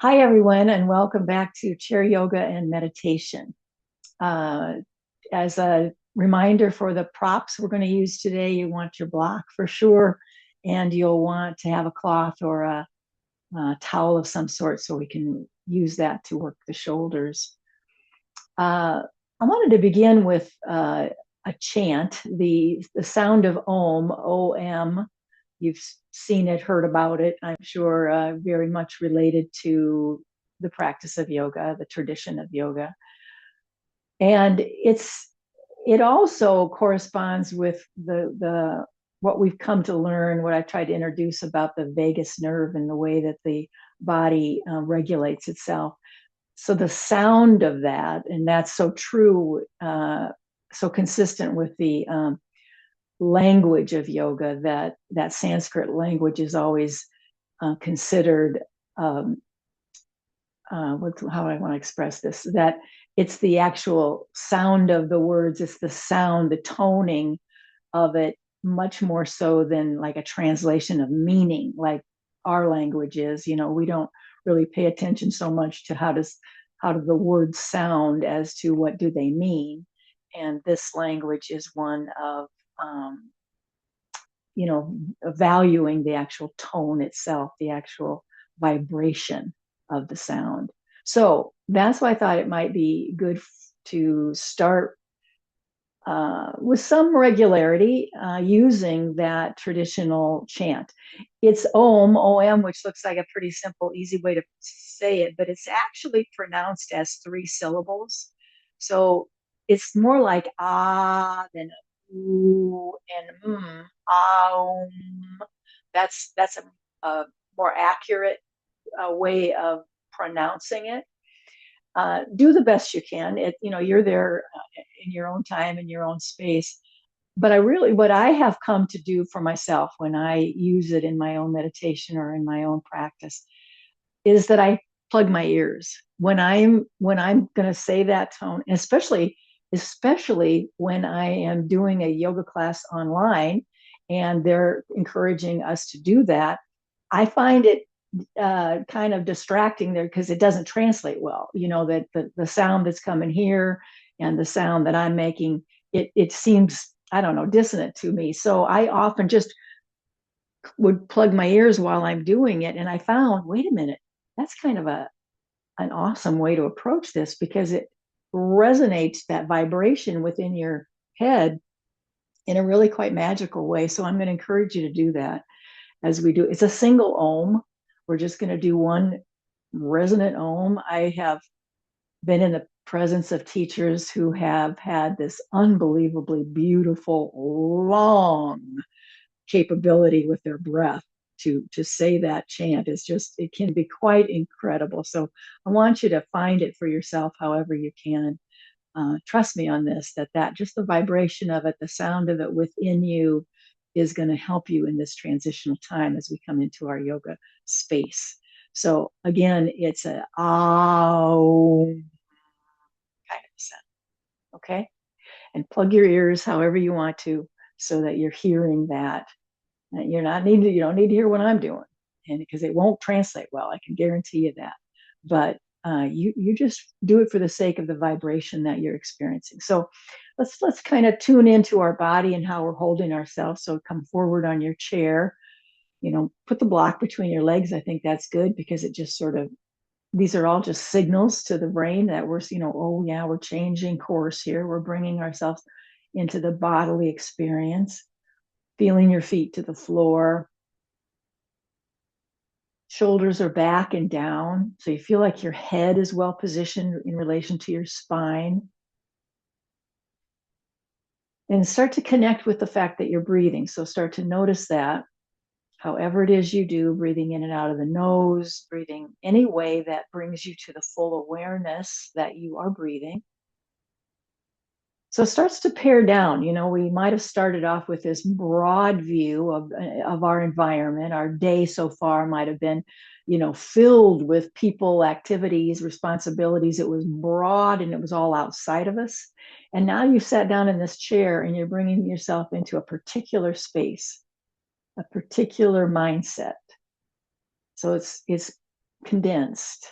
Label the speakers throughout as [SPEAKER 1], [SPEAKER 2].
[SPEAKER 1] Hi, everyone, and welcome back to Chair Yoga and Meditation. Uh, as a reminder for the props we're going to use today, you want your block for sure, and you'll want to have a cloth or a towel of some sort so we can use that to work the shoulders. I wanted to begin with a chant, the sound of Om, O-M. You've seen it, heard about it, I'm sure, very much related to the practice of yoga, the tradition of yoga. And it also corresponds with the what we've come to learn, what I've tried to introduce about the vagus nerve and the way that the body regulates itself. So the sound of that, and that's so true, so consistent with the language of yoga, that Sanskrit language is always considered, how do I want to express this, that it's the actual sound of the words, it's the sound, the toning of it, much more so than like a translation of meaning, like our language is. We don't really pay attention so much to how do the words sound as to what do they mean. And this language is one of valuing the actual tone itself, the actual vibration of the sound. So that's why I thought it might be good to start with some regularity using that traditional chant. It's Om, O-M, which looks like a pretty simple, easy way to say it, but it's actually pronounced as three syllables. So it's more like ah than ooh and ah. That's a more accurate way of pronouncing it. Do the best you can. You're there in your own time, in your own space. But what I have come to do for myself when I use it in my own meditation or in my own practice is that I plug my ears when I'm going to say that tone, especially when I am doing a yoga class online and they're encouraging us to do that. I find it kind of distracting there because it doesn't translate well. That the sound that's coming here and the sound that I'm making, it seems, I don't know, dissonant to me. So I often just would plug my ears while I'm doing it. And I found, wait a minute, that's kind of an awesome way to approach this because it resonates that vibration within your head in a really quite magical way. So I'm going to encourage you to do that as we do. It's a single Om. We're just going to do one resonant Om. I have been in the presence of teachers who have had this unbelievably beautiful, long capability with their breath to say that chant. Is just, it can be quite incredible. So I want you to find it for yourself however you can. Trust me on this, that just the vibration of it, the sound of it within you is going to help you in this transitional time as we come into our yoga space. So again, it's a ow kind of sound. Okay. And plug your ears however you want to so that you're hearing that. You don't need to hear what I'm doing, and because it won't translate well, I can guarantee you that. But you just do it for the sake of the vibration that you're experiencing. So let's kind of tune into our body and how we're holding ourselves. So come forward on your chair. Put the block between your legs. I think that's good because it just sort of, these are all just signals to the brain that we're, oh yeah, we're changing course here. We're bringing ourselves into the bodily experience, feeling your feet to the floor. Shoulders are back and down. So you feel like your head is well positioned in relation to your spine. And start to connect with the fact that you're breathing. So start to notice that, however it is you do, breathing in and out of the nose, breathing any way that brings you to the full awareness that you are breathing. So it starts to pare down. We might have started off with this broad view of our environment. Our day so far might have been, filled with people, activities, responsibilities. It was broad and it was all outside of us. And now you sat down in this chair and you're bringing yourself into a particular space, a particular mindset. So it's condensed.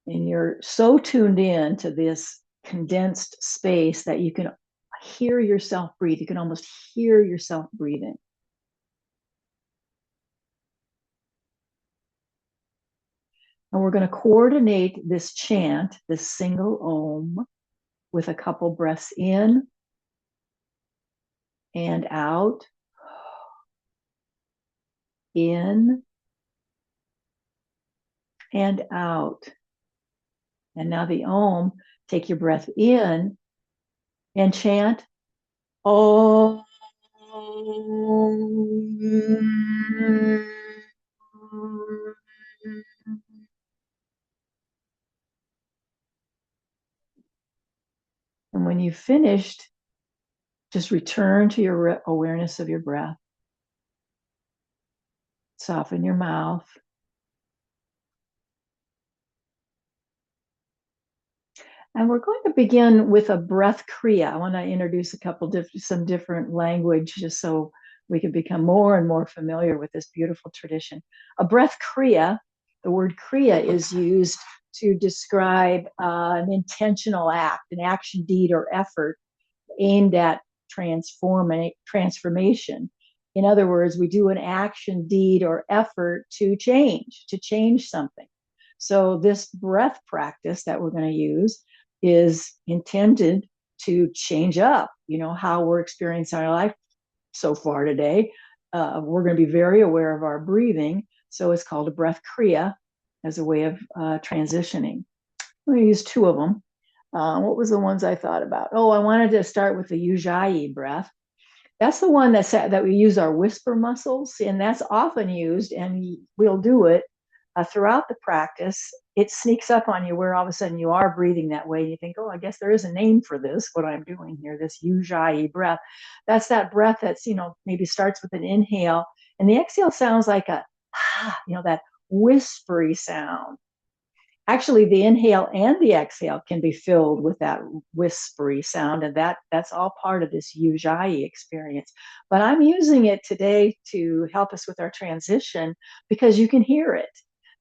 [SPEAKER 1] And you're so tuned in to this condensed space that you can hear yourself breathe. You can almost hear yourself breathing. And we're going to coordinate this chant, this single Om, with a couple breaths in and out, in and out. And now the Om, take your breath in and chant Om. And when you've finished, just return to your awareness of your breath. Soften your mouth. And we're going to begin with a breath kriya. I want to introduce some different language just so we can become more and more familiar with this beautiful tradition. A breath kriya, the word kriya is used to describe an intentional act, an action, deed, or effort aimed at transformation. In other words, we do an action, deed, or effort to change something. So this breath practice that we're going to use is intended to change up, how we're experiencing our life so far today. We're going to be very aware of our breathing. So it's called a breath kriya as a way of transitioning. I'm going to use two of them. What was the ones I thought about? Oh, I wanted to start with the ujjayi breath. That's the one that we use our whisper muscles, and that's often used, and we'll do it throughout the practice. It sneaks up on you where all of a sudden you are breathing that way. You think, oh, I guess there is a name for this, what I'm doing here, this ujjayi breath. That's that breath that's, maybe starts with an inhale, and the exhale sounds like that whispery sound. Actually, the inhale and the exhale can be filled with that whispery sound, and that's all part of this ujjayi experience. But I'm using it today to help us with our transition because you can hear it.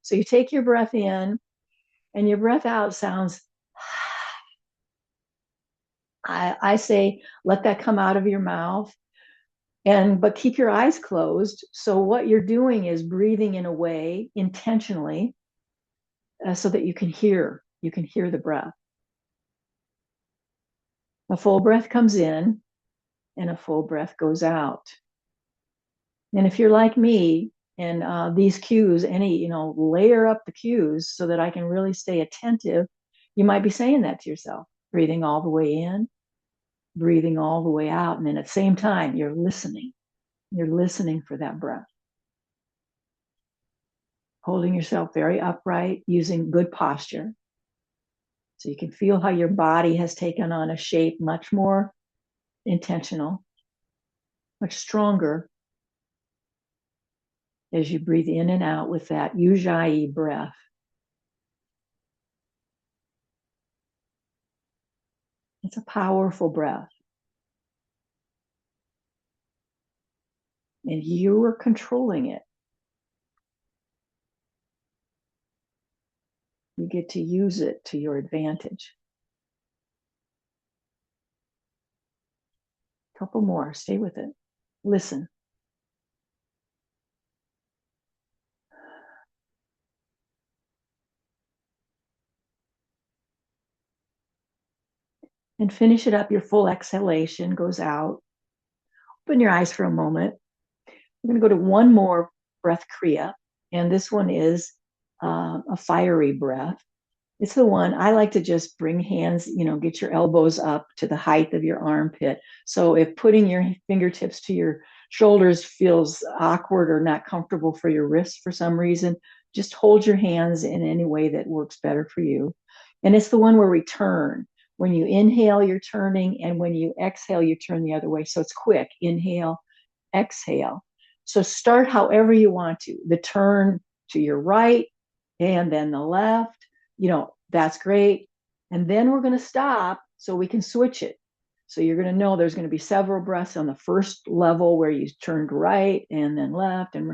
[SPEAKER 1] So you take your breath in, and your breath out sounds. I say, let that come out of your mouth, but keep your eyes closed. So what you're doing is breathing in a way intentionally. So that you can hear the breath. A full breath comes in and a full breath goes out. And if you're like me and these cues, layer up the cues so that I can really stay attentive, you might be saying that to yourself, breathing all the way in, breathing all the way out. And then at the same time, you're listening for that breath. Holding yourself very upright, using good posture. So you can feel how your body has taken on a shape much more intentional, much stronger as you breathe in and out with that ujjayi breath. It's a powerful breath. And you are controlling it. You get to use it to your advantage. A couple more. Stay with it. Listen. And finish it up. Your full exhalation goes out. Open your eyes for a moment. We're going to go to one more breath kriya. And this one is a fiery breath. It's the one I like to just bring hands, get your elbows up to the height of your armpit. So if putting your fingertips to your shoulders feels awkward or not comfortable for your wrists for some reason, just hold your hands in any way that works better for you. And it's the one where we turn. When you inhale, you're turning, and when you exhale, you turn the other way. So it's quick. Inhale, exhale. So start however you want to. The turn to your right and then the left. That's great. And then we're going to stop so we can switch it. So you're going to know there's going to be several breaths on the first level where you turned right and then left and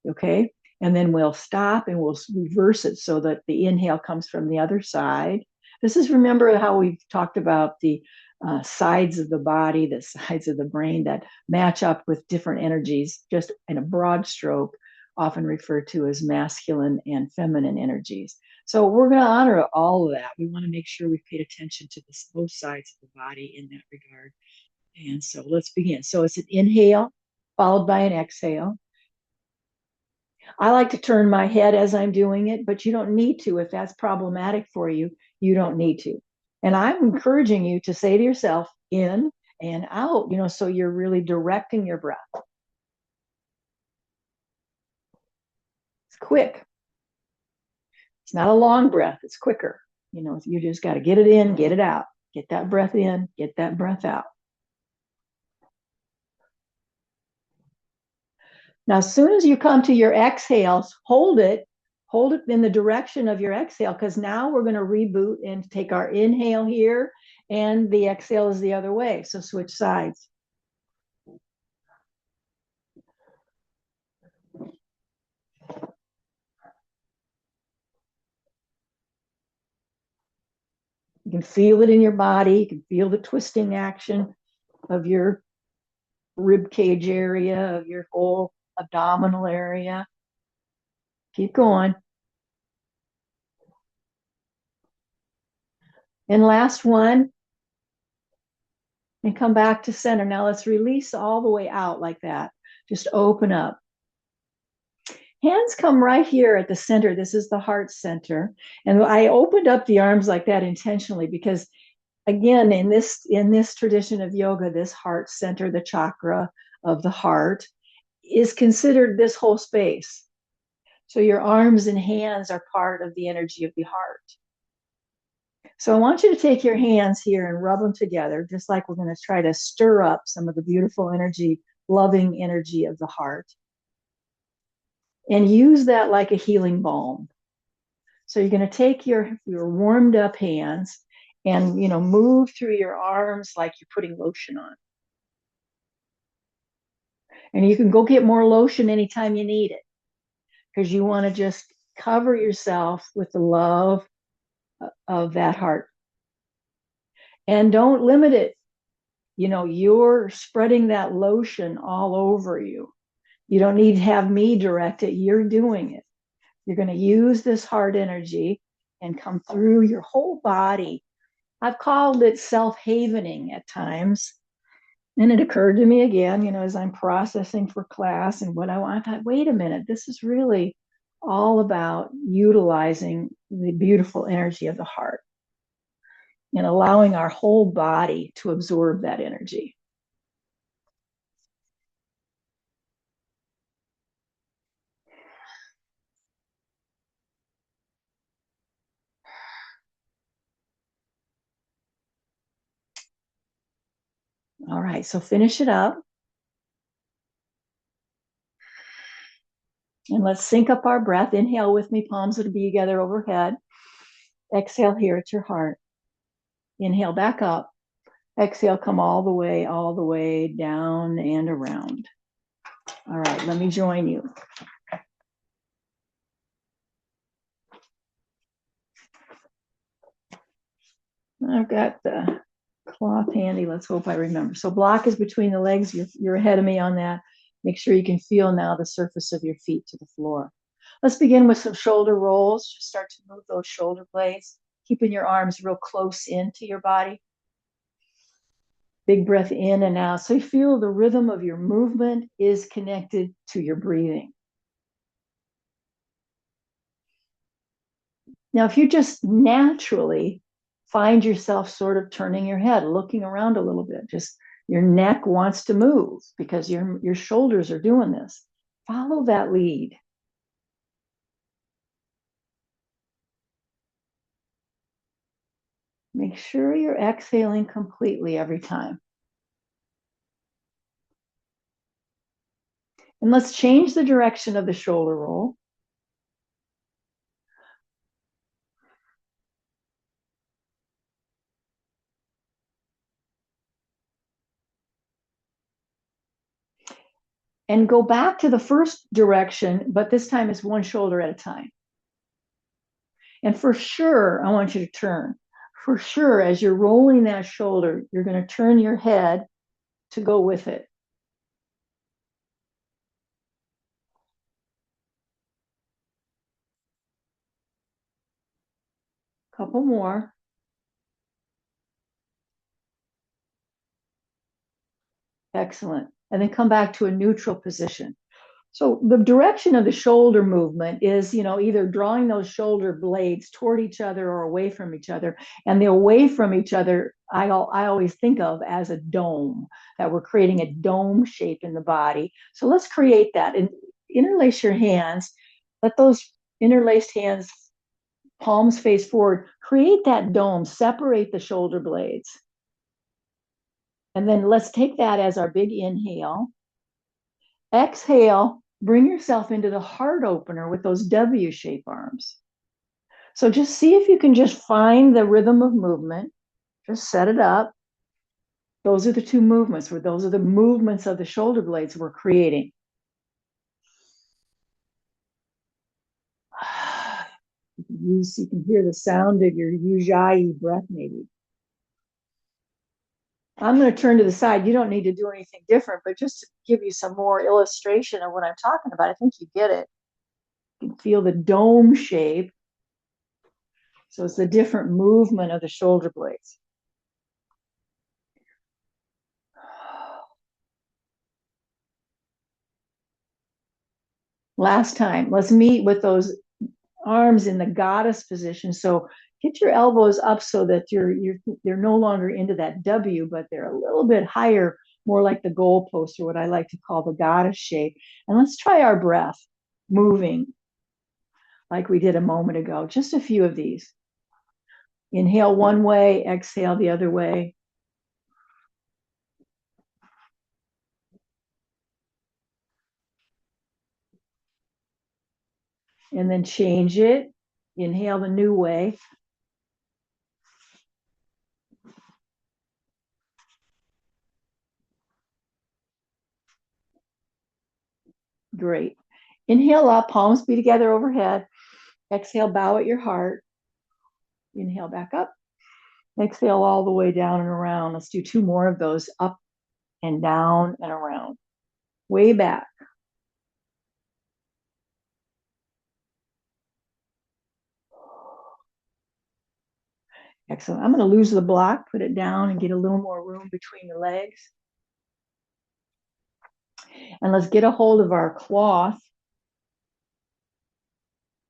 [SPEAKER 1] okay. And then we'll stop and we'll reverse it so that the inhale comes from the other side. This is, remember how we've talked about the sides of the body, the sides of the brain that match up with different energies, just in a broad stroke, often referred to as masculine and feminine energies. So we're going to honor all of that. We want to make sure we've paid attention to this, both sides of the body in that regard. And so let's begin. So it's an inhale followed by an exhale. I like to turn my head as I'm doing it, but you don't need to. If that's problematic for you, you don't need to. And I'm encouraging you to say to yourself, in and out, so you're really directing your breath. It's quick. It's not a long breath. It's quicker. You just got to get it in, get it out. Get that breath in, get that breath out. Now, as soon as you come to your exhales, hold it in the direction of your exhale, because now we're going to reboot and take our inhale here, and the exhale is the other way. So switch sides. You can feel it in your body. You can feel the twisting action of your rib cage area, of your whole abdominal area. Keep going. And last one. And come back to center. Now let's release all the way out like that. Just open up. Hands come right here at the center. This is the heart center. And I opened up the arms like that intentionally because, again, in this tradition of yoga, this heart center, the chakra of the heart, is considered this whole space. So your arms and hands are part of the energy of the heart. So I want you to take your hands here and rub them together, just like we're going to try to stir up some of the beautiful energy, loving energy of the heart. And use that like a healing balm. So you're going to take your warmed up hands and, move through your arms like you're putting lotion on. And you can go get more lotion anytime you need it, because you want to just cover yourself with the love of that heart. And don't limit it. You're spreading that lotion all over you. You don't need to have me direct it. You're doing it. You're going to use this heart energy and come through your whole body. I've called it self-havening at times. And it occurred to me again, as I'm processing for class and what I want, I thought, wait a minute, this is really all about utilizing the beautiful energy of the heart and allowing our whole body to absorb that energy. All right, so finish it up. And let's sync up our breath. Inhale with me, palms will be together overhead. Exhale here at your heart. Inhale back up. Exhale, come all the way down and around. All right, let me join you. I've got the cloth handy. Let's hope I remember. So block is between the legs. You're ahead of me on that. Make sure you can feel now the surface of your feet to the floor. Let's begin with some shoulder rolls. Just start to move those shoulder blades, keeping your arms real close into your body. Big breath in and out. So you feel the rhythm of your movement is connected to your breathing. Now, if you just naturally find yourself sort of turning your head, looking around a little bit, just your neck wants to move because your shoulders are doing this, follow that lead. Make sure you're exhaling completely every time. And let's change the direction of the shoulder roll. and go back to the first direction, but this time it's one shoulder at a time. And for sure, I want you to turn. For sure, as you're rolling that shoulder, you're going to turn your head to go with it. Couple more. Excellent. And then come back to a neutral position. So the direction of the shoulder movement is, either drawing those shoulder blades toward each other or away from each other. And the away from each other, I always think of as a dome, that we're creating a dome shape in the body. So let's create that and interlace your hands. Let those interlaced hands, palms face forward, create that dome, separate the shoulder blades. And then let's take that as our big inhale. Exhale, bring yourself into the heart opener with those W-shaped arms. So just see if you can just find the rhythm of movement. Just set it up. Those are the two movements, where those are the movements of the shoulder blades we're creating. You can hear the sound of your Ujjayi breath maybe. I'm going to turn to the side. You don't need to do anything different, but just to give you some more illustration of what I'm talking about, I think you get it. You can feel the dome shape. So it's the different movement of the shoulder blades. Last time, let's meet with those arms in the goddess position. So get your elbows up so that they're no longer into that W, but they're a little bit higher, more like the goalpost, or what I like to call the goddess shape. And let's try our breath, moving like we did a moment ago. Just a few of these. Inhale one way, exhale the other way. And then change it. Inhale the new way. Great. Inhale up, palms be together overhead. Exhale, bow at your heart. Inhale back up. Exhale all the way down and around. Let's do two more of those, up and down and around. Way back. Excellent. I'm going to lose the block, put it down, and get a little more room between the legs. And let's get a hold of our cloth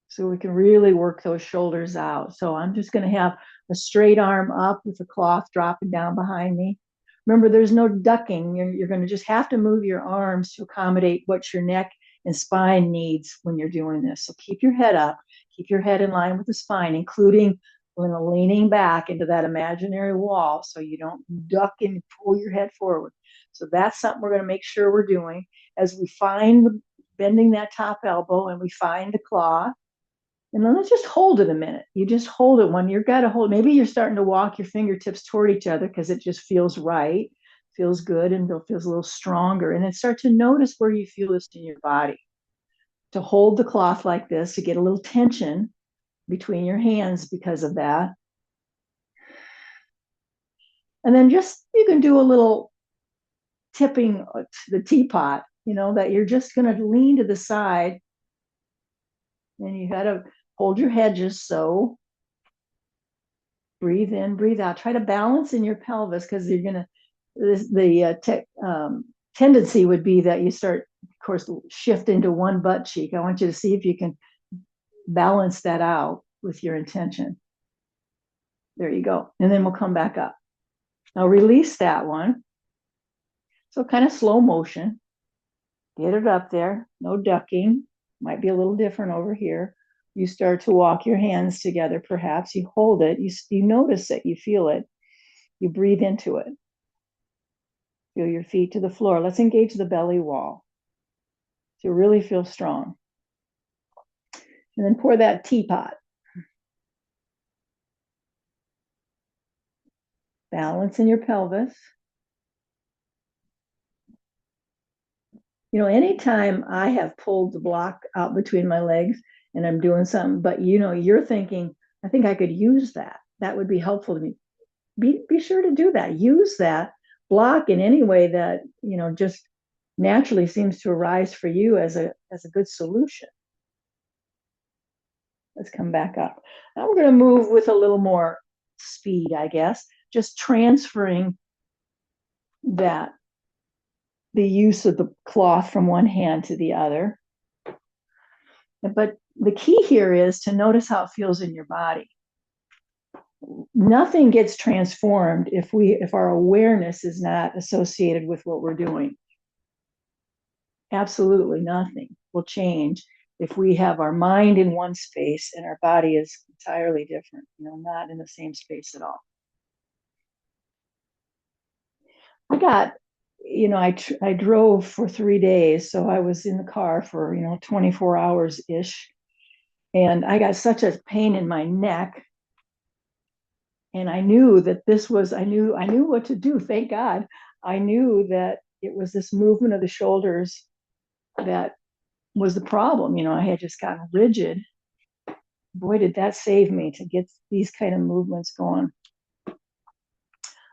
[SPEAKER 1] so we can really work those shoulders out. So I'm just going to have a straight arm up with the cloth dropping down behind me. Remember, there's no ducking. You're going to just have to move your arms to accommodate what your neck and spine needs when you're doing this. So keep your head up, keep your head in line with the spine, including leaning back into that imaginary wall so you don't duck and pull your head forward. So that's something we're going to make sure we're doing as we find bending that top elbow and we find the claw. And then let's just hold it a minute. You just hold it when you've got to hold. Maybe you're starting to walk your fingertips toward each other because it just feels right, feels good, and it feels a little stronger. And then start to notice where you feel this in your body. To hold the cloth like this, to get a little tension between your hands because of that. And then just, you can do a little tipping the teapot, that you're just going to lean to the side. And you got to hold your head just so. Breathe in, breathe out. Try to balance in your pelvis, because you're going to, tendency would be that you start, of course, shift into one butt cheek. I want you to see if you can balance that out with your intention. There you go. And then we'll come back up. Now release that one. So kind of slow motion. Get it up there. No ducking. Might be a little different over here. You start to walk your hands together, perhaps. You hold it. You notice it. You feel it. You breathe into it. Feel your feet to the floor. Let's engage the belly wall to really feel strong. And then pour that teapot. Balance in your pelvis. Anytime I have pulled the block out between my legs and I'm doing something, but you're thinking, I think I could use that. That would be helpful to me. Be sure to do that. Use that block in any way that, just naturally seems to arise for you as a good solution. Let's come back up. Now we're going to move with a little more speed, I guess, just transferring that the use of the cloth from one hand to the other. But the key here is to notice how it feels in your body. Nothing gets transformed if our awareness is not associated with what we're doing. Absolutely nothing will change if we have our mind in one space and our body is entirely different, not in the same space at all. I drove for 3 days, so I was in the car for 24 hours ish, and I got such a pain in my neck, and I knew that I knew what to do. Thank God, I knew that it was this movement of the shoulders that was the problem. I had just gotten rigid. Boy, did that save me to get these kind of movements going.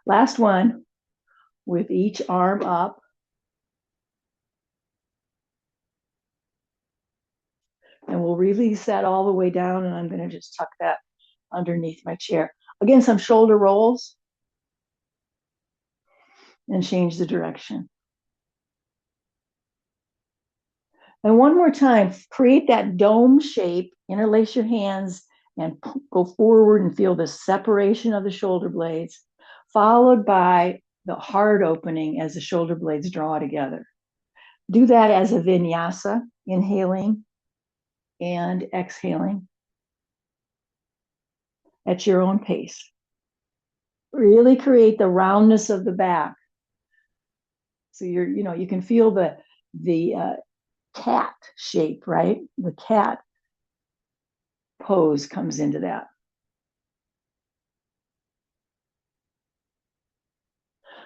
[SPEAKER 1] Last one, with each arm up. And we'll release that all the way down, and I'm going to just tuck that underneath my chair. Again, some shoulder rolls, and change the direction. And one more time, create that dome shape, interlace your hands, and go forward and feel the separation of the shoulder blades, followed by the heart opening as the shoulder blades draw together. Do that as a vinyasa, inhaling and exhaling at your own pace. Really create the roundness of the back. So you can feel the cat shape, right? The cat pose comes into that.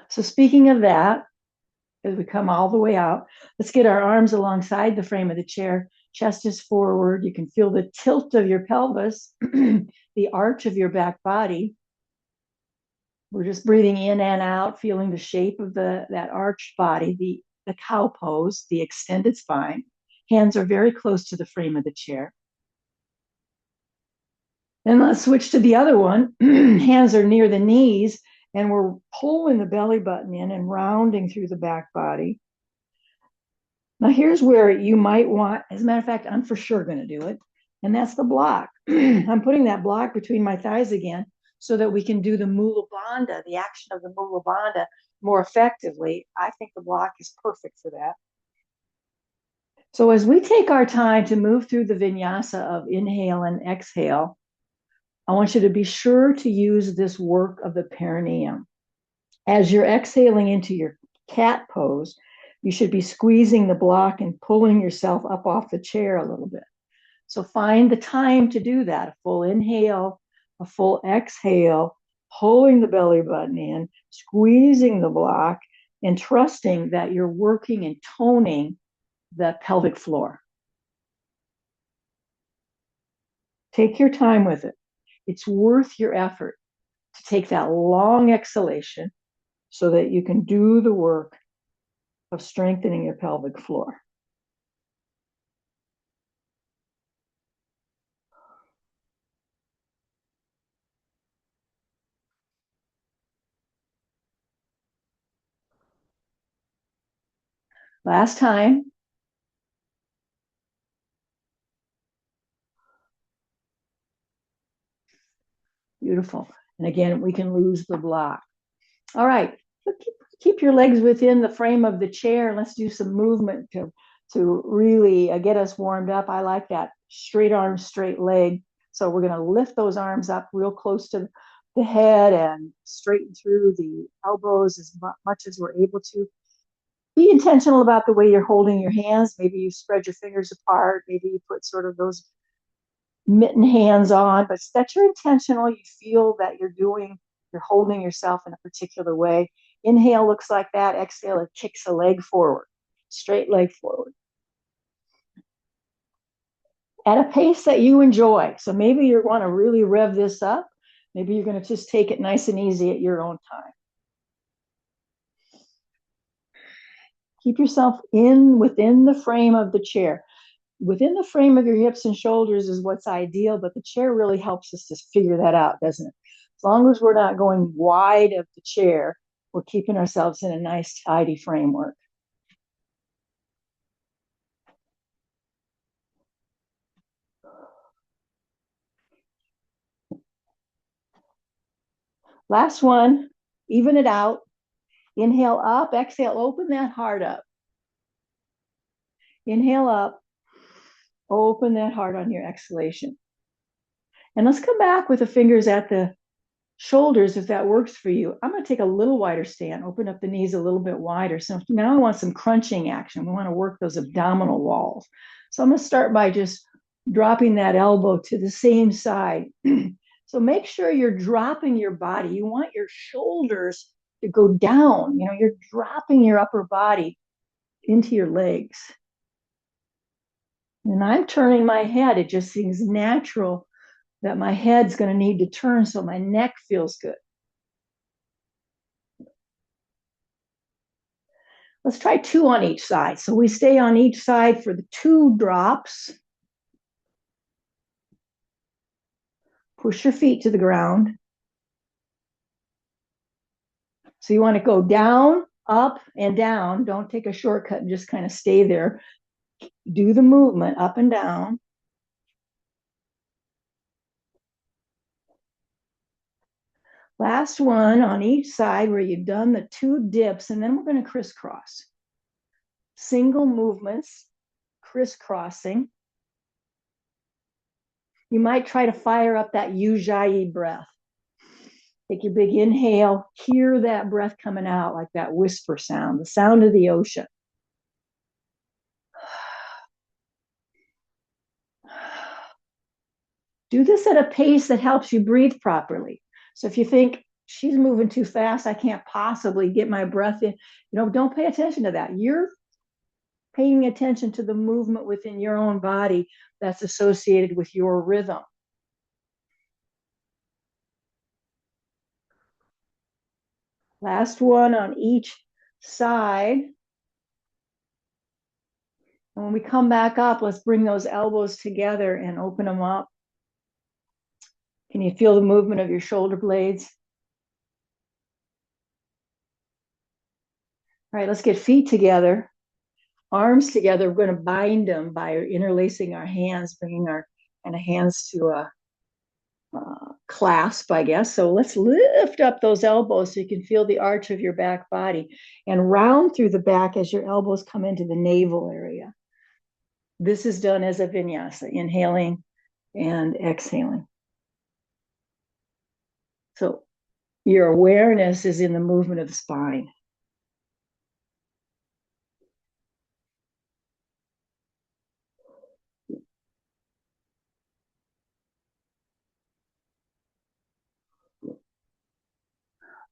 [SPEAKER 1] So speaking of that, as we come all the way out, let's get our arms alongside the frame of the chair. Chest is forward. You can feel the tilt of your pelvis, the arch of your back body. We're just breathing in and out, feeling the shape of that arched body, the cow pose, the extended spine. Hands are very close to the frame of the chair. Then let's switch to the other one. Hands are near the knees, and we're pulling the belly button in and rounding through the back body. Now here's where you might want, as a matter of fact, I'm for sure going to do it, and that's the block. I'm putting that block between my thighs again so that we can do the Mula Bandha, the action of the Mula Bandha, more effectively. I think the block is perfect for that. So as we take our time to move through the vinyasa of inhale and exhale, I want you to be sure to use this work of the perineum. As you're exhaling into your cat pose, you should be squeezing the block and pulling yourself up off the chair a little bit. So find the time to do that. A full inhale, a full exhale, pulling the belly button in, squeezing the block, and trusting that you're working and toning the pelvic floor. Take your time with it. It's worth your effort to take that long exhalation so that you can do the work of strengthening your pelvic floor. Last time. Beautiful. And again, we can lose the block. All right. Keep your legs within the frame of the chair. Let's do some movement to really get us warmed up. I like that straight arm, straight leg. So we're going to lift those arms up real close to the head and straighten through the elbows as much as we're able to. Be intentional about the way you're holding your hands. Maybe you spread your fingers apart. Maybe you put sort of those mitten hands on, but that you're intentional. You feel that you're holding yourself in a particular way. Inhale looks like that. Exhale, it kicks a leg forward. straight leg forward. At a pace that you enjoy. So maybe you want to really rev this up. Maybe you're going to just take it nice and easy at your own time. Keep yourself within the frame of the chair. Within the frame of your hips and shoulders is what's ideal, but the chair really helps us to figure that out, doesn't it? As long as we're not going wide of the chair, we're keeping ourselves in a nice, tidy framework. Last one, even it out. Inhale up, exhale, open that heart up. Inhale up, open that heart on your exhalation. And let's come back with the fingers at the shoulders if that works for you. I'm going to take a little wider stand, open up the knees a little bit wider. So now I want some crunching action. We want to work those abdominal walls. So I'm going to start by just dropping that elbow to the same side. So make sure you're dropping your body. You want your shoulders to go down. You know, you're dropping your upper body into your legs. And I'm turning my head. It just seems natural that my head's going to need to turn so my neck feels good. Let's try 2 on each side. So we stay on each side for the 2 drops. Push your feet to the ground. So you want to go down, up, and down. Don't take a shortcut and just kind of stay there. Do the movement up and down. Last one on each side where you've done the 2 dips, and then we're going to crisscross. Single movements, crisscrossing. You might try to fire up that Ujjayi breath. Take your big inhale, hear that breath coming out like that whisper sound, the sound of the ocean. Do this at a pace that helps you breathe properly. So if you think she's moving too fast, I can't possibly get my breath in, don't pay attention to that. You're paying attention to the movement within your own body that's associated with your rhythm. Last one on each side. And when we come back up, let's bring those elbows together and open them up. Can you feel the movement of your shoulder blades? All right, let's get feet together, arms together. We're going to bind them by interlacing our hands, bringing our kind of hands to a clasp, I guess. So let's lift up those elbows so you can feel the arch of your back body and round through the back as your elbows come into the navel area. This is done as a vinyasa, inhaling and exhaling. So your awareness is in the movement of the spine.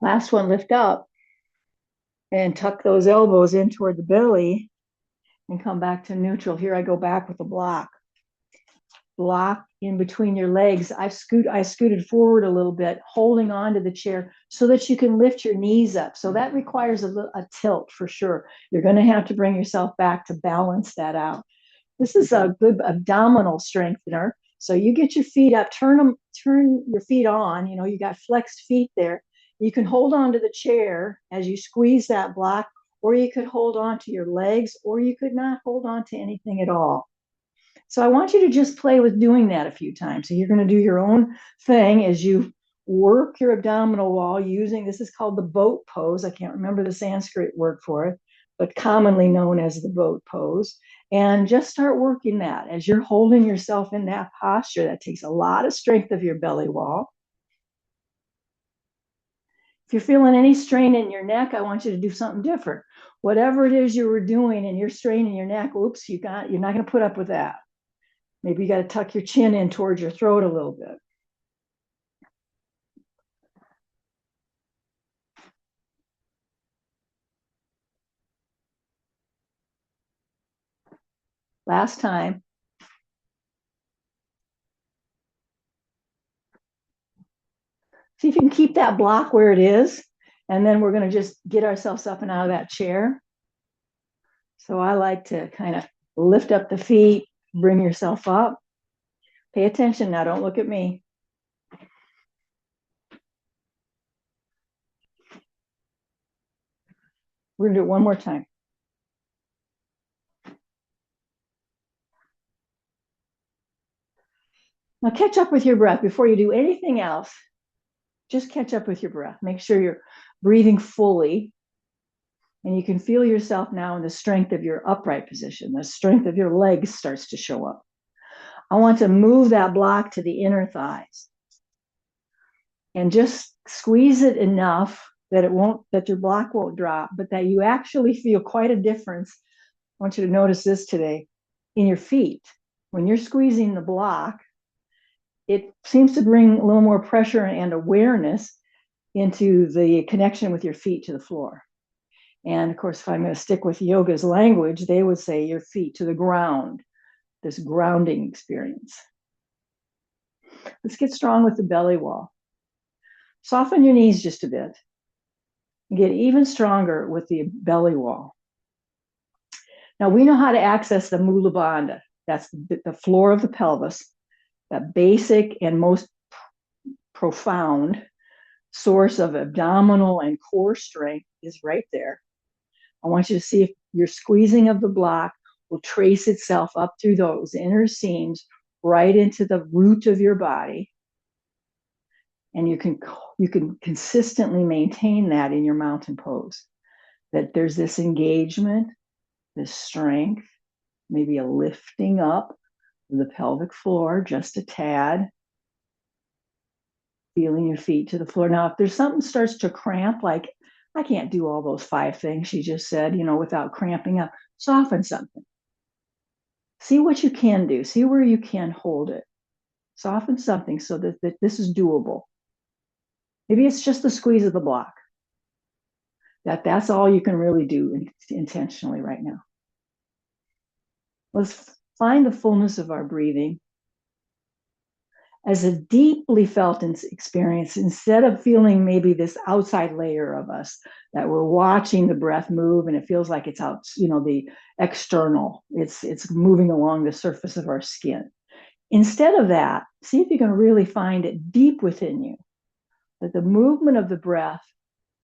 [SPEAKER 1] Last one, lift up and tuck those elbows in toward the belly and come back to neutral. Here I go back with a block. Block in between your legs. I scooted forward a little bit, holding on to the chair so that you can lift your knees up. So that requires a tilt for sure. You're going to have to bring yourself back to balance that out. This is a good abdominal strengthener. So you get your feet up, turn your feet on. You got flexed feet there. You can hold on to the chair as you squeeze that block, or you could hold on to your legs, or you could not hold on to anything at all. So I want you to just play with doing that a few times. So you're going to do your own thing as you work your abdominal wall using, this is called the boat pose. I can't remember the Sanskrit word for it, but commonly known as the boat pose. And just start working that as you're holding yourself in that posture. That takes a lot of strength of your belly wall. If you're feeling any strain in your neck, I want you to do something different. Whatever it is you were doing and you're straining your neck, oops, you're not going to put up with that. Maybe you got to tuck your chin in towards your throat a little bit. Last time. See if you can keep that block where it is. And then we're going to just get ourselves up and out of that chair. So I like to kind of lift up the feet, bring yourself up. Pay attention now, don't look at me. We're going to do it one more time. Now catch up with your breath before you do anything else. Just catch up with your breath. Make sure you're breathing fully. And you can feel yourself now in the strength of your upright position. The strength of your legs starts to show up. I want to move that block to the inner thighs. And just squeeze it enough that that your block won't drop, but that you actually feel quite a difference. I want you to notice this today in your feet. When you're squeezing the block, it seems to bring a little more pressure and awareness into the connection with your feet to the floor. And of course, if I'm going to stick with yoga's language, they would say your feet to the ground, this grounding experience. Let's get strong with the belly wall. Soften your knees just a bit. And get even stronger with the belly wall. Now we know how to access the Mula Bandha. That's the floor of the pelvis, that basic and most profound source of abdominal and core strength is right there. I want you to see if your squeezing of the block will trace itself up through those inner seams right into the root of your body. And you can consistently maintain that in your mountain pose. That there's this engagement, this strength, maybe a lifting up of the pelvic floor just a tad. Feeling your feet to the floor. Now, if there's something starts to cramp, like I can't do all those 5 things she just said, without cramping up, soften something. See what you can do. See where you can hold it. Soften something so that this is doable. Maybe it's just the squeeze of the block. That's all you can really do intentionally right now. Let's find the fullness of our breathing as a deeply felt experience, instead of feeling maybe this outside layer of us that we're watching the breath move and it feels like it's out, the external, it's moving along the surface of our skin. Instead of that, see if you can really find it deep within you, that the movement of the breath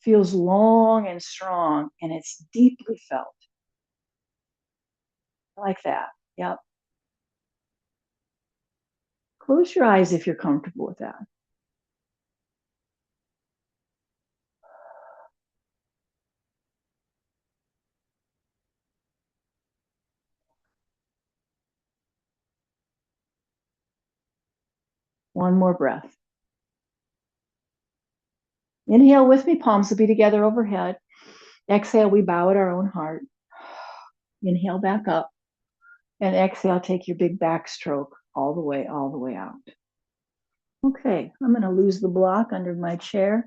[SPEAKER 1] feels long and strong and it's deeply felt. Like that. Yep. Close your eyes if you're comfortable with that. One more breath. Inhale with me, palms will be together overhead. Exhale, we bow at our own heart. Inhale back up. And exhale, take your big backstroke all the way out. Okay, I'm going to lose the block under my chair.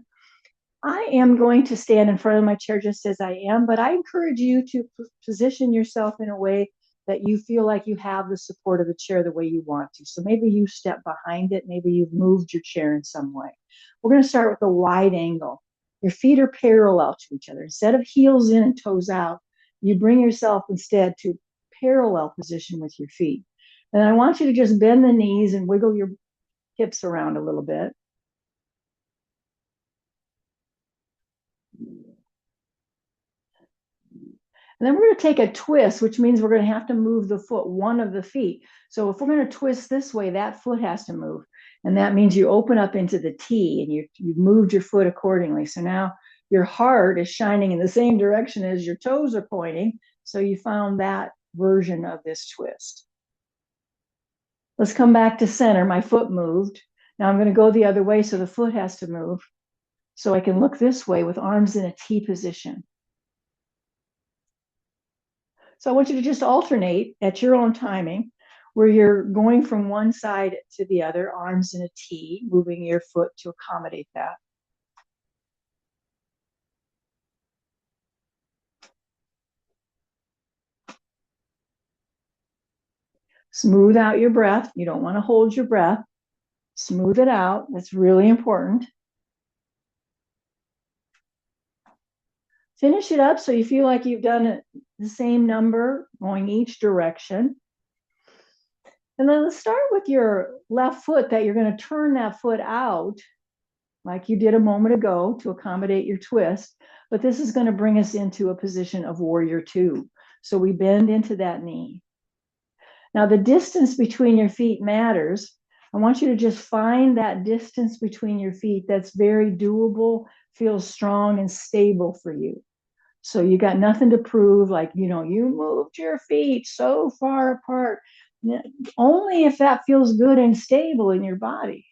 [SPEAKER 1] I am going to stand in front of my chair just as I am, but I encourage you to position yourself in a way that you feel like you have the support of the chair the way you want to. So maybe you step behind it. Maybe you've moved your chair in some way. We're going to start with a wide angle. Your feet are parallel to each other. Instead of heels in and toes out, you bring yourself instead to parallel position with your feet. And I want you to just bend the knees and wiggle your hips around a little bit. And then we're going to take a twist, which means we're going to have to move the foot, one of the feet. So if we're going to twist this way, that foot has to move. And that means you open up into the T and you've moved your foot accordingly. So now your heart is shining in the same direction as your toes are pointing. So you found that version of this twist. Let's come back to center. My foot moved. Now I'm going to go the other way, so the foot has to move. So I can look this way with arms in a T position. So I want you to just alternate at your own timing, where you're going from one side to the other, arms in a T, moving your foot to accommodate that. Smooth out your breath. You don't want to hold your breath. Smooth it out. That's really important. Finish it up so you feel like you've done it the same number going each direction. And then let's start with your left foot that you're going to turn that foot out like you did a moment ago to accommodate your twist. But this is going to bring us into a position of warrior two. So we bend into that knee. Now the distance between your feet matters. I want you to just find that distance between your feet that's very doable, feels strong and stable for you. So you got nothing to prove, like, you moved your feet so far apart. Only if that feels good and stable in your body.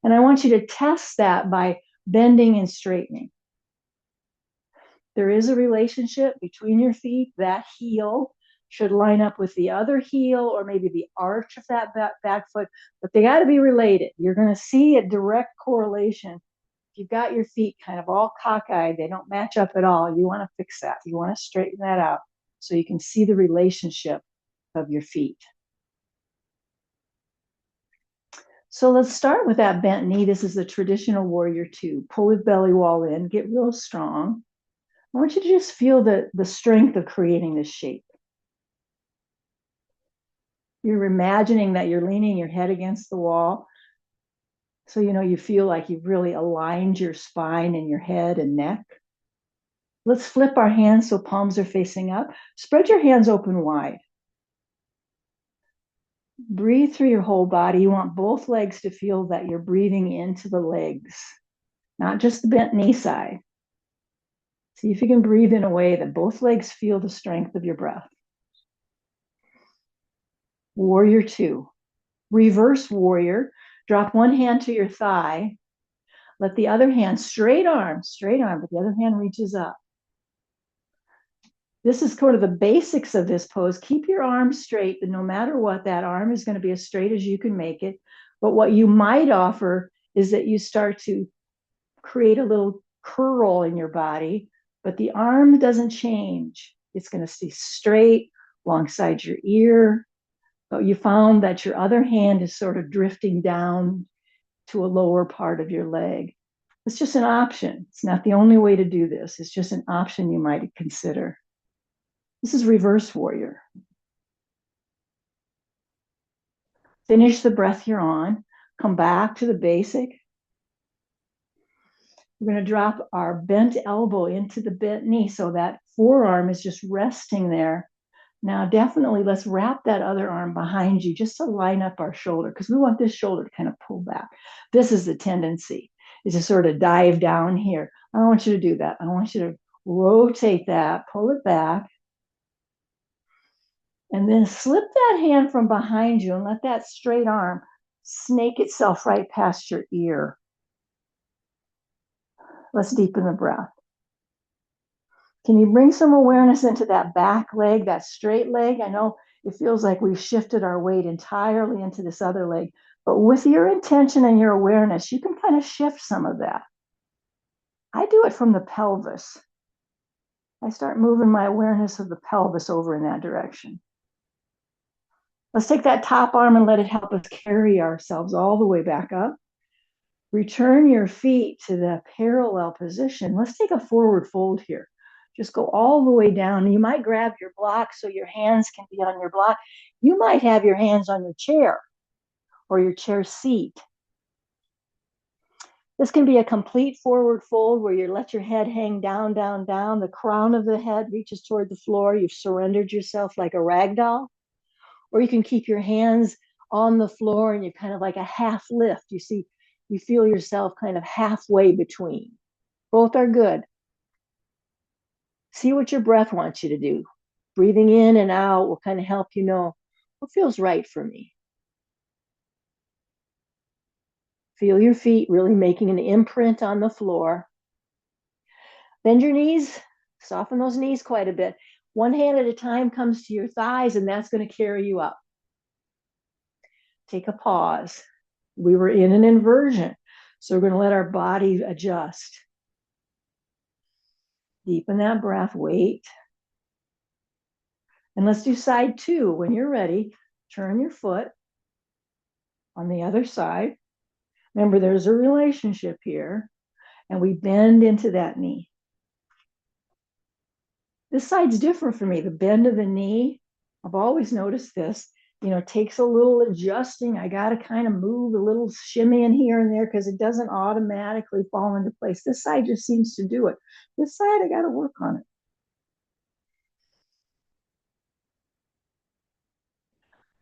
[SPEAKER 1] And I want you to test that by bending and straightening. There is a relationship between your feet. That heel should line up with the other heel or maybe the arch of that back foot, but they got to be related. You're going to see a direct correlation. If you've got your feet kind of all cockeyed, they don't match up at all. You want to fix that. You want to straighten that out so you can see the relationship of your feet. So let's start with that bent knee. This is the traditional warrior two. Pull the belly wall in, get real strong. I want you to just feel the strength of creating this shape. You're imagining that you're leaning your head against the wall. So, you feel like you've really aligned your spine and your head and neck. Let's flip our hands so palms are facing up. Spread your hands open wide. Breathe through your whole body. You want both legs to feel that you're breathing into the legs, not just the bent knee side. See if you can breathe in a way that both legs feel the strength of your breath. Warrior two. Reverse warrior. Drop one hand to your thigh. Let the other hand, straight arm, but the other hand reaches up. This is sort of the basics of this pose. Keep your arm straight, but no matter what, that arm is going to be as straight as you can make it. But what you might offer is that you start to create a little curl in your body, but the arm doesn't change. It's going to stay straight alongside your ear. But you found that your other hand is sort of drifting down to a lower part of your leg. It's just an option. It's not the only way to do this. It's just an option you might consider. This is reverse warrior. Finish the breath you're on. Come back to the basic. We're going to drop our bent elbow into the bent knee so that forearm is just resting there. Now, definitely let's wrap that other arm behind you just to line up our shoulder because we want this shoulder to kind of pull back. This is the tendency, is to sort of dive down here. I don't want you to do that. I want you to rotate that, pull it back, and then slip that hand from behind you and let that straight arm snake itself right past your ear. Let's deepen the breath. Can you bring some awareness into that back leg, that straight leg? I know it feels like we've shifted our weight entirely into this other leg, but with your intention and your awareness, you can kind of shift some of that. I do it from the pelvis. I start moving my awareness of the pelvis over in that direction. Let's take that top arm and let it help us carry ourselves all the way back up. Return your feet to the parallel position. Let's take a forward fold here. Just go all the way down. You might grab your block so your hands can be on your block. You might have your hands on your chair or your chair seat. This can be a complete forward fold where you let your head hang down, down, down. The crown of the head reaches toward the floor. You've surrendered yourself like a rag doll. Or you can keep your hands on the floor and you're kind of like a half lift. You feel yourself kind of halfway between. Both are good. See what your breath wants you to do. Breathing in and out will kind of help you know what feels right for me. Feel your feet really making an imprint on the floor. Bend your knees, soften those knees quite a bit. One hand at a time comes to your thighs, and that's going to carry you up. Take a pause. We were in an inversion, so we're going to let our body adjust. Deepen that breath, wait. And let's do side two when you're ready. Turn your foot on the other side. Remember, there's a relationship here, and we bend into that knee. This side's different for me. The bend of the knee, I've always noticed this, takes a little adjusting. I got to kind of move a little shimmy in here and there because it doesn't automatically fall into place. This side just seems to do it. This side, I got to work on it.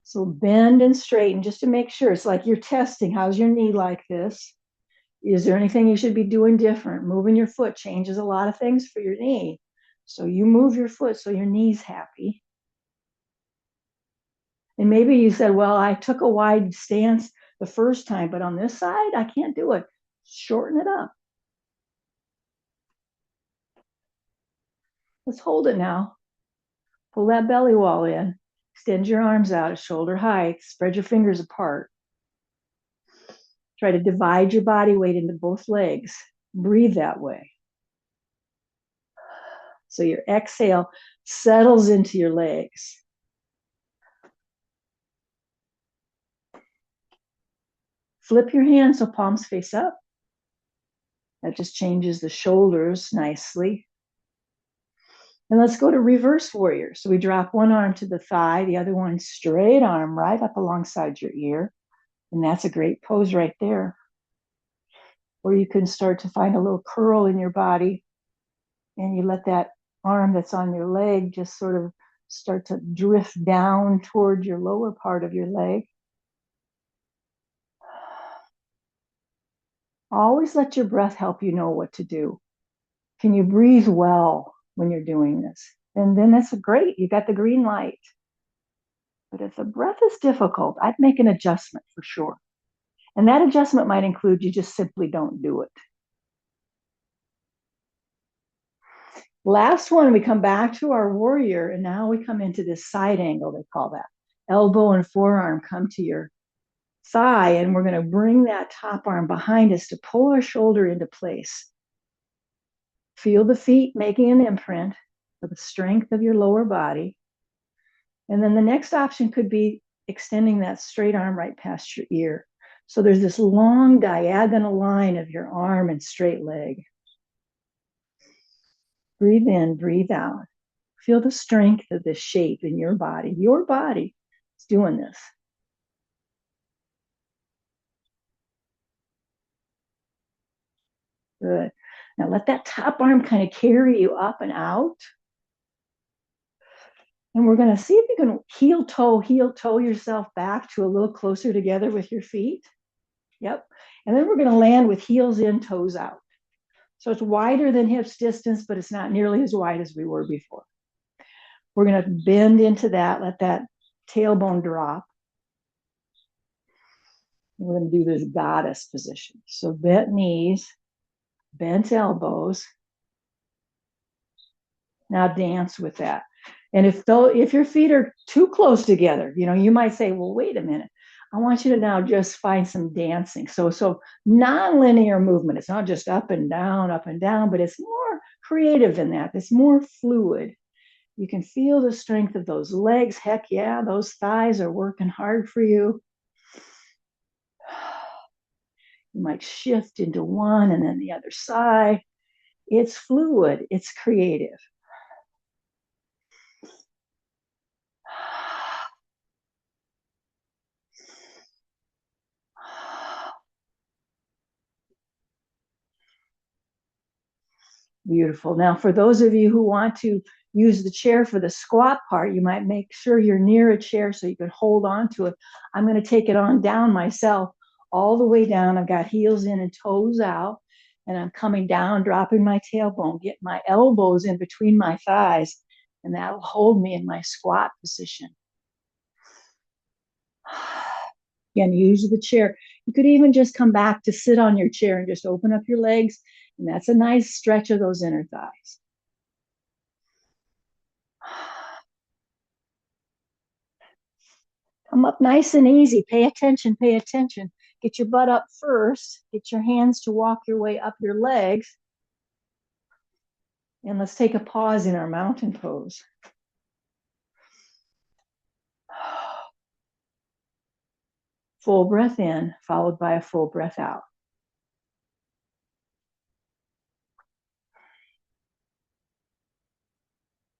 [SPEAKER 1] So bend and straighten just to make sure. It's like you're testing. How's your knee like this? Is there anything you should be doing different? Moving your foot changes a lot of things for your knee. So you move your foot so your knee's happy. And maybe you said, well, I took a wide stance the first time, but on this side, I can't do it. Shorten it up. Let's hold it now. Pull that belly wall in. Extend your arms out at shoulder height. Spread your fingers apart. Try to divide your body weight into both legs. Breathe that way. So your exhale settles into your legs. Flip your hands so palms face up. That just changes the shoulders nicely. And let's go to reverse warrior. So we drop one arm to the thigh, the other one straight arm right up alongside your ear. And that's a great pose right there. Or you can start to find a little curl in your body and you let that arm that's on your leg just sort of start to drift down toward your lower part of your leg. Always let your breath help you know what to do. Can you breathe well when you're doing this? And then that's great. You got the green light. But if the breath is difficult, I'd make an adjustment for sure. And that adjustment might include you just simply don't do it. Last one, we come back to our warrior, and now we come into this side angle, they call that. Elbow and forearm come to your thigh, and we're going to bring that top arm behind us to pull our shoulder into place. Feel the feet making an imprint for the strength of your lower body. And then the next option could be extending that straight arm right past your ear. So there's this long diagonal line of your arm and straight leg. Breathe in, breathe out. Feel the strength of this shape in your body. Your body is doing this. Good. Now let that top arm kind of carry you up and out. And we're going to see if you can heel toe yourself back to a little closer together with your feet. Yep. And then we're going to land with heels in, toes out. So it's wider than hips distance, but it's not nearly as wide as we were before. We're going to bend into that, let that tailbone drop. We're going to do this goddess position. So bent knees, bent elbows. Now dance with that. And if your feet are too close together, you might say, well, wait a minute. I want you to now just find some dancing. So non-linear movement. It's not just up and down, but it's more creative than that. It's more fluid. You can feel the strength of those legs. Heck yeah, those thighs are working hard for you. You might shift into one and then the other side. It's fluid. It's creative. Beautiful. Now, for those of you who want to use the chair for the squat part, you might make sure you're near a chair so you can hold on to it. I'm going to take it on down myself, all the way down. I've got heels in and toes out, and I'm coming down, dropping my tailbone, get my elbows in between my thighs, and that'll hold me in my squat position. Again, use the chair. You could even just come back to sit on your chair and just open up your legs. And that's a nice stretch of those inner thighs. Come up nice and easy. Pay attention, pay attention. Get your butt up first. Get your hands to walk your way up your legs. And let's take a pause in our mountain pose. Full breath in, followed by a full breath out.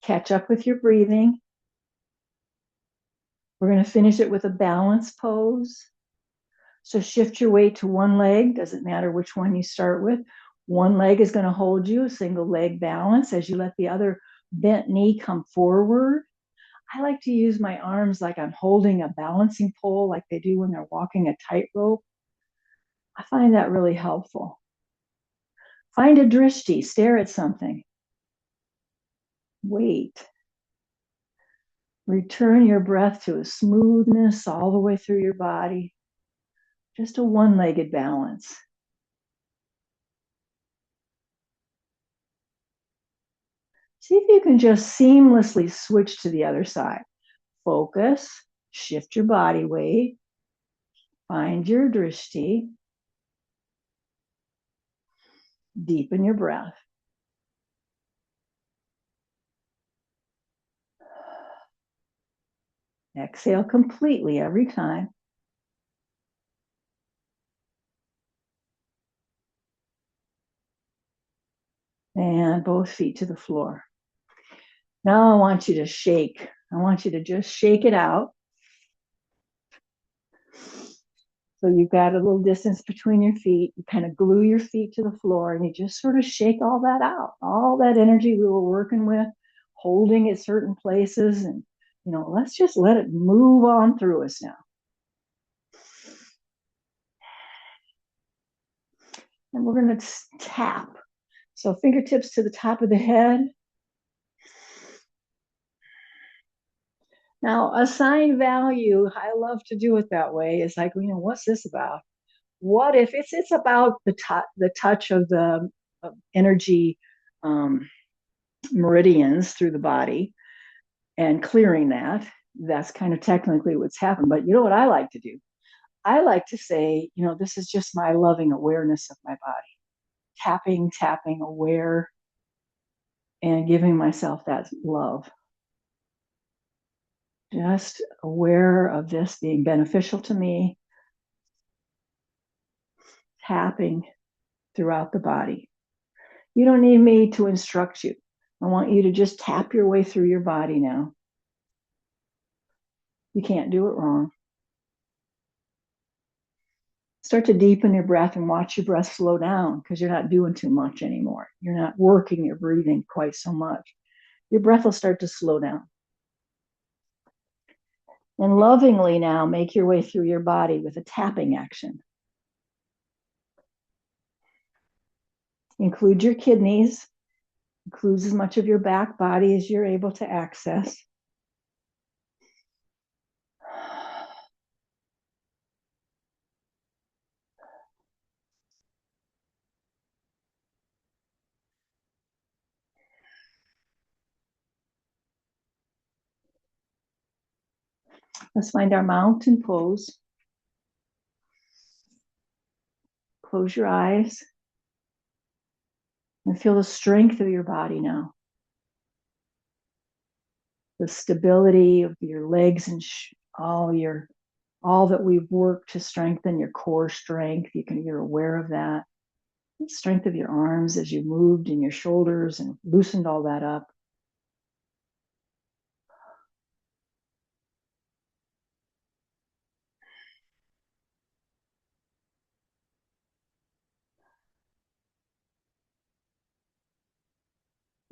[SPEAKER 1] Catch up with your breathing. We're going to finish it with a balance pose. So shift your weight to one leg. Doesn't matter which one you start with. One leg is going to hold you, a single leg balance, as you let the other bent knee come forward. I like to use my arms like I'm holding a balancing pole, like they do when they're walking a tightrope. I find that really helpful. Find a drishti, stare at something. Wait. Return your breath to a smoothness all the way through your body. Just a one-legged balance. See if you can just seamlessly switch to the other side. Focus, shift your body weight, find your drishti, deepen your breath. Exhale completely every time. And both feet to the floor. Now I want you to shake. I want you to just shake it out. So you've got a little distance between your feet. You kind of glue your feet to the floor and you just sort of shake all that out. All that energy we were working with, holding at certain places. And, let's just let it move on through us now. And we're going to tap. So fingertips to the top of the head. Now, assign value. I love to do it that way. It's like, what's this about? What if it's about the touch of the energy meridians through the body and clearing that? That's kind of technically what's happened. But you know what I like to do? I like to say, this is just my loving awareness of my body. Tapping, aware, and giving myself that love. Just aware of this being beneficial to me. Tapping throughout the body. You don't need me to instruct you. I want you to just tap your way through your body now. You can't do it wrong. Start to deepen your breath and watch your breath slow down because you're not doing too much anymore. You're not working your breathing quite so much. Your breath will start to slow down. And lovingly now make your way through your body with a tapping action. Include your kidneys, includes as much of your back body as you're able to access. Let's find our mountain pose. Close your eyes and feel the strength of your body now. The stability of your legs and all that we've worked to strengthen your core strength. You're aware of that. The strength of your arms as you moved in your shoulders and loosened all that up.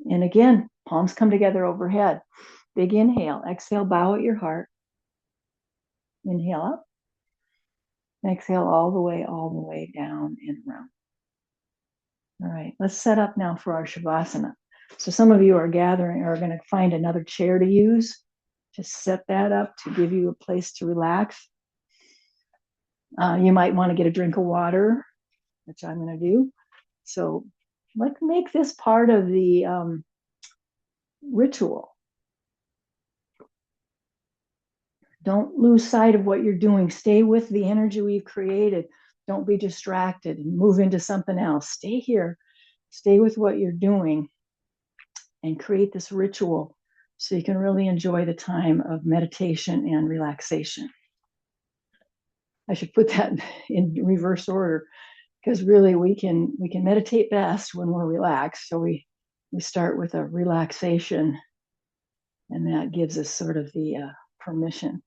[SPEAKER 1] And again, palms come together overhead. Big inhale. Exhale, bow at your heart. Inhale up. Exhale all the way down and around. All right, let's set up now for our Shavasana. So some of you are going to find another chair to use. Just set that up to give you a place to relax. You might want to get a drink of water, which I'm going to do. So let's make this part of the ritual. Don't lose sight of what you're doing. Stay with the energy we've created. Don't be distracted and move into something else. Stay here. Stay with what you're doing and create this ritual so you can really enjoy the time of meditation and relaxation. I should put that in reverse order, because really we can meditate best when we're relaxed. So we start with a relaxation, and that gives us sort of the permission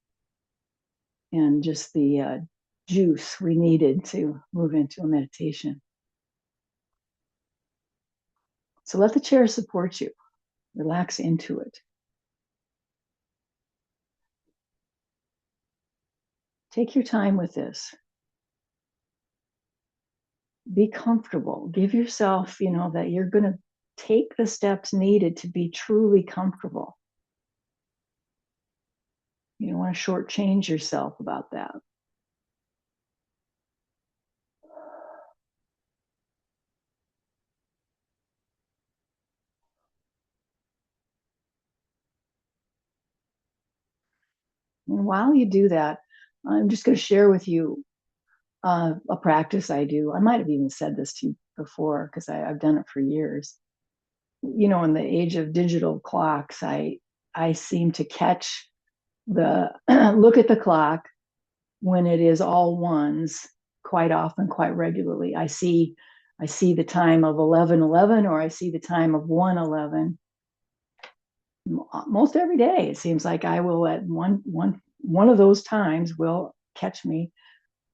[SPEAKER 1] and just the juice we needed to move into a meditation. So let the chair support you. Relax into it. Take your time with this. Be comfortable. Give yourself, that you're going to take the steps needed to be truly comfortable. You don't want to shortchange yourself about that. And while you do that, I'm just going to share with you a practice I do. I might have even said this to you before because I've done it for years. In the age of digital clocks, I seem to catch the look at the clock when it is all ones quite often, quite regularly. I see the time of 11:11, or I see the time of 1:11. Most every day, it seems like I will at one of those times will catch me,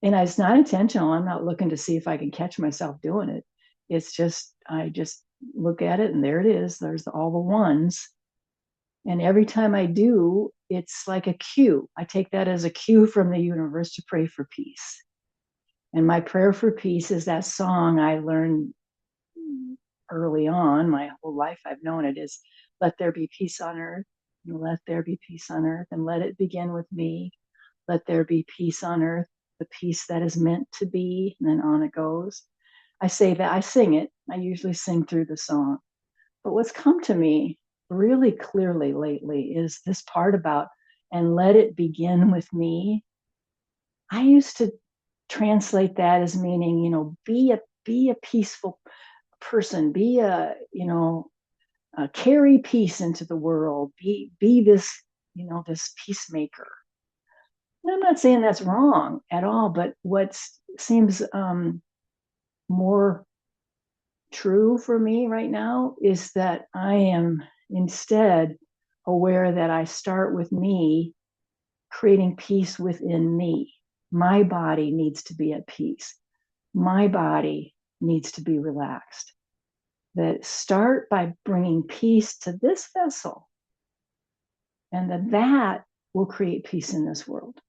[SPEAKER 1] and it's not intentional. I'm not looking to see if I can catch myself doing it. It's just I just look at it, and there it is. There's all the ones. And every time I do, it's like a cue. I take that as a cue from the universe to pray for peace. And my prayer for peace is that song I learned early on. My whole life I've known it is, let there be peace on earth, and let there be peace on earth, and let it begin with me. Let there be peace on earth, the peace that is meant to be. And then on it goes. I say that, I sing it. I usually sing through the song. But what's come to me really clearly lately is this part about, and let it begin with me. I used to translate that as meaning, be a peaceful person, be carry peace into the world, be this, this peacemaker. And I'm not saying that's wrong at all, but what seems more true for me right now is that I am instead aware that I start with me, creating peace within me. My body needs to be at peace. My body needs to be relaxed. That start by bringing peace to this vessel, and that will create peace in this world.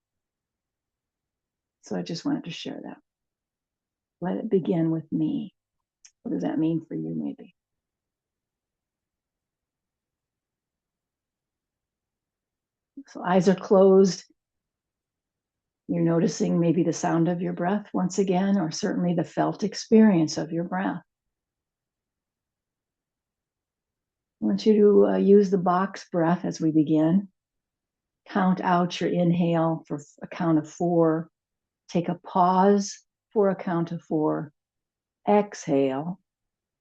[SPEAKER 1] So I just wanted to share that. Let it begin with me. What does that mean for you, maybe? So eyes are closed. You're noticing maybe the sound of your breath once again, or certainly the felt experience of your breath. I want you to use the box breath as we begin. Count out your inhale for a count of 4. Take a pause for a count of 4. Exhale,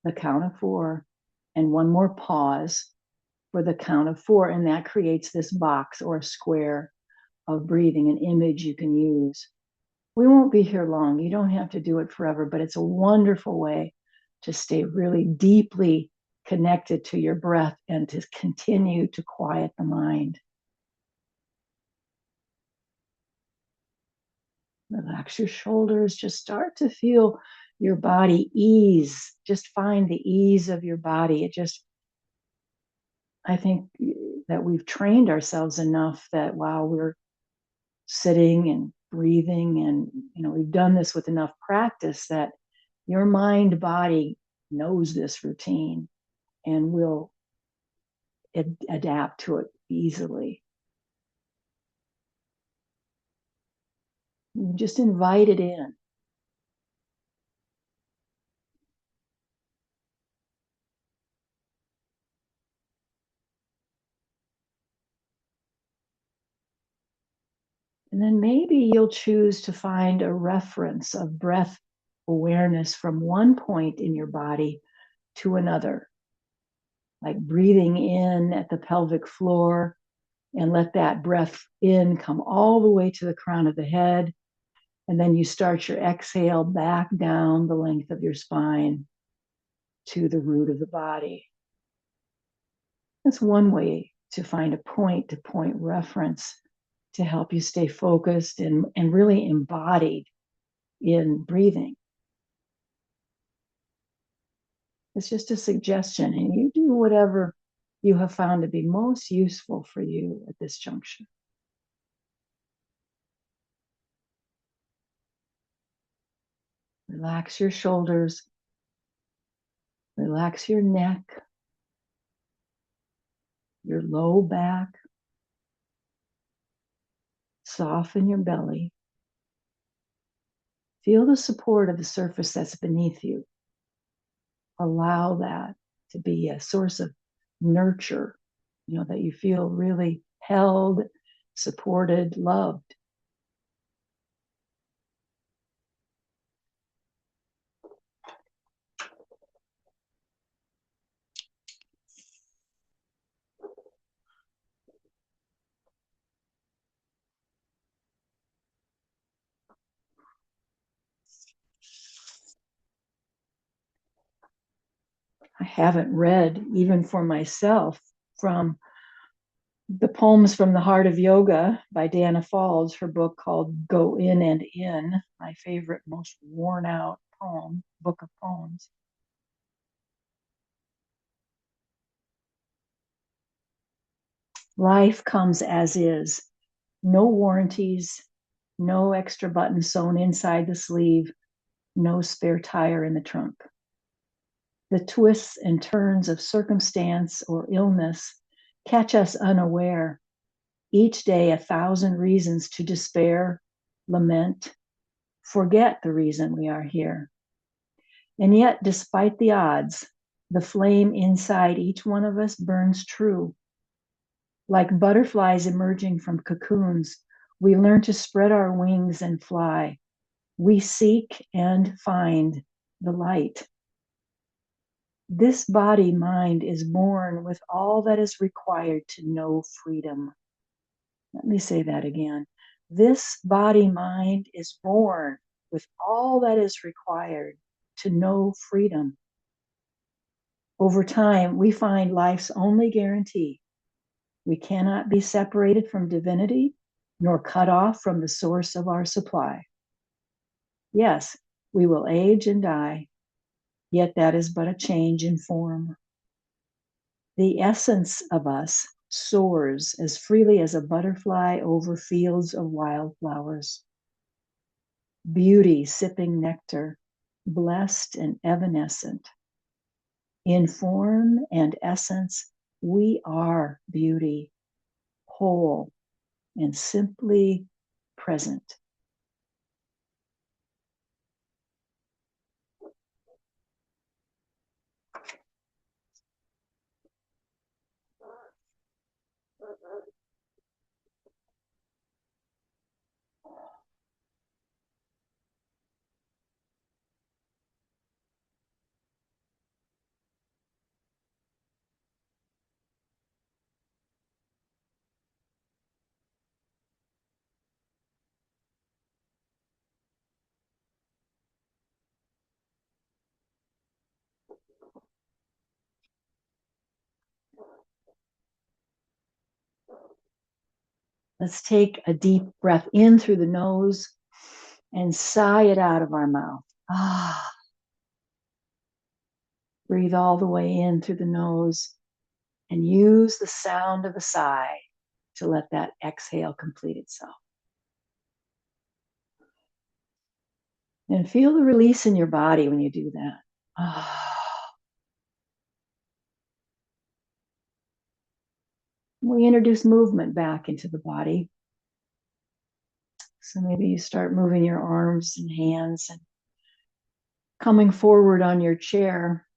[SPEAKER 1] the count of 4, and one more pause for the count of 4. And that creates this box or a square of breathing, an image you can use. We won't be here long. You don't have to do it forever, but it's a wonderful way to stay really deeply connected to your breath and to continue to quiet the mind. Relax your shoulders. Just start to feel your body ease. Just find the ease of your body. I think that we've trained ourselves enough that while we're sitting and breathing, and we've done this with enough practice that your mind body knows this routine and will adapt to it easily. You just invite it in. And then maybe you'll choose to find a reference of breath awareness from one point in your body to another, like breathing in at the pelvic floor, and let that breath in come all the way to the crown of the head, And then you start your exhale back down the length of your spine to the root of the body. That's one way to find a point-to-point reference to help you stay focused and really embodied in breathing. It's just a suggestion, and you do whatever you have found to be most useful for you at this juncture. Relax your shoulders, relax your neck, your low back, soften your belly. Feel the support of the surface that's beneath you. Allow that to be a source of nurture, that you feel really held, supported, loved. I haven't read, even for myself, from the Poems from the Heart of Yoga by Danna Faulds, her book called Go In and In, my favorite, most worn out book of poems. Life comes as is, no warranties, no extra button sewn inside the sleeve, no spare tire in the trunk. The twists and turns of circumstance or illness catch us unaware. Each day, 1,000 reasons to despair, lament, forget the reason we are here. And yet, despite the odds, the flame inside each one of us burns true. Like butterflies emerging from cocoons, we learn to spread our wings and fly. We seek and find the light. This body-mind is born with all that is required to know freedom. Let me say that again. This body-mind is born with all that is required to know freedom. Over time, we find life's only guarantee. We cannot be separated from divinity, nor cut off from the source of our supply. Yes, we will age and die, yet that is but a change in form. The essence of us soars as freely as a butterfly over fields of wildflowers. Beauty sipping nectar, blessed and evanescent. In form and essence, we are beauty, whole and simply present. Let's take a deep breath in through the nose and sigh it out of our mouth. Breathe all the way in through the nose and use the sound of a sigh to let that exhale complete itself. And feel the release in your body when you do that. We introduce movement back into the body. So maybe you start moving your arms and hands and coming forward on your chair.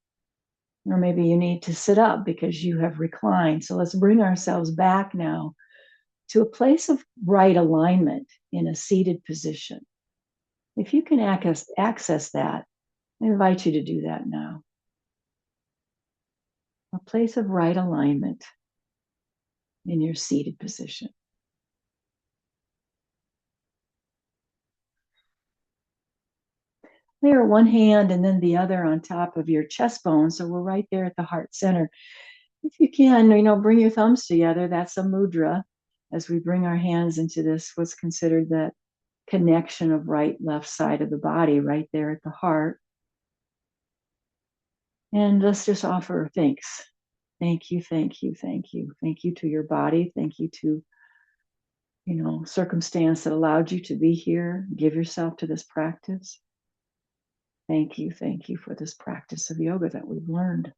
[SPEAKER 1] Or maybe you need to sit up because you have reclined. So let's bring ourselves back now to a place of right alignment in a seated position. If you can access that, I invite you to do that now. A place of right alignment in your seated position. Layer one hand and then the other on top of your chest bone. So we're right there at the heart center. If you can, bring your thumbs together. That's a mudra. As we bring our hands into this, what's considered that connection of right, left side of the body, right there at the heart. And let's just offer thanks. Thank you, thank you, thank you. Thank you to your body. Thank you to, circumstance that allowed you to be here. Give yourself to this practice. Thank you for this practice of yoga that we've learned.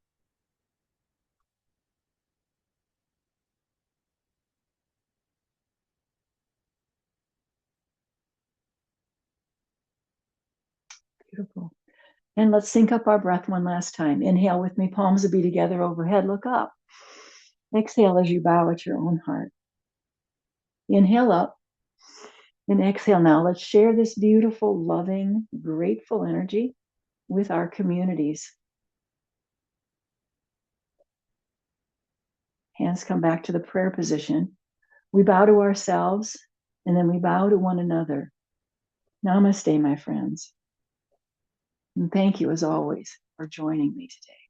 [SPEAKER 1] Beautiful. And let's sync up our breath one last time. Inhale with me, palms will be together overhead, look up. Exhale as you bow at your own heart. Inhale up and exhale now. Let's share this beautiful, loving, grateful energy with our communities. Hands come back to the prayer position. We bow to ourselves and then we bow to one another. Namaste, my friends. And thank you as always for joining me today.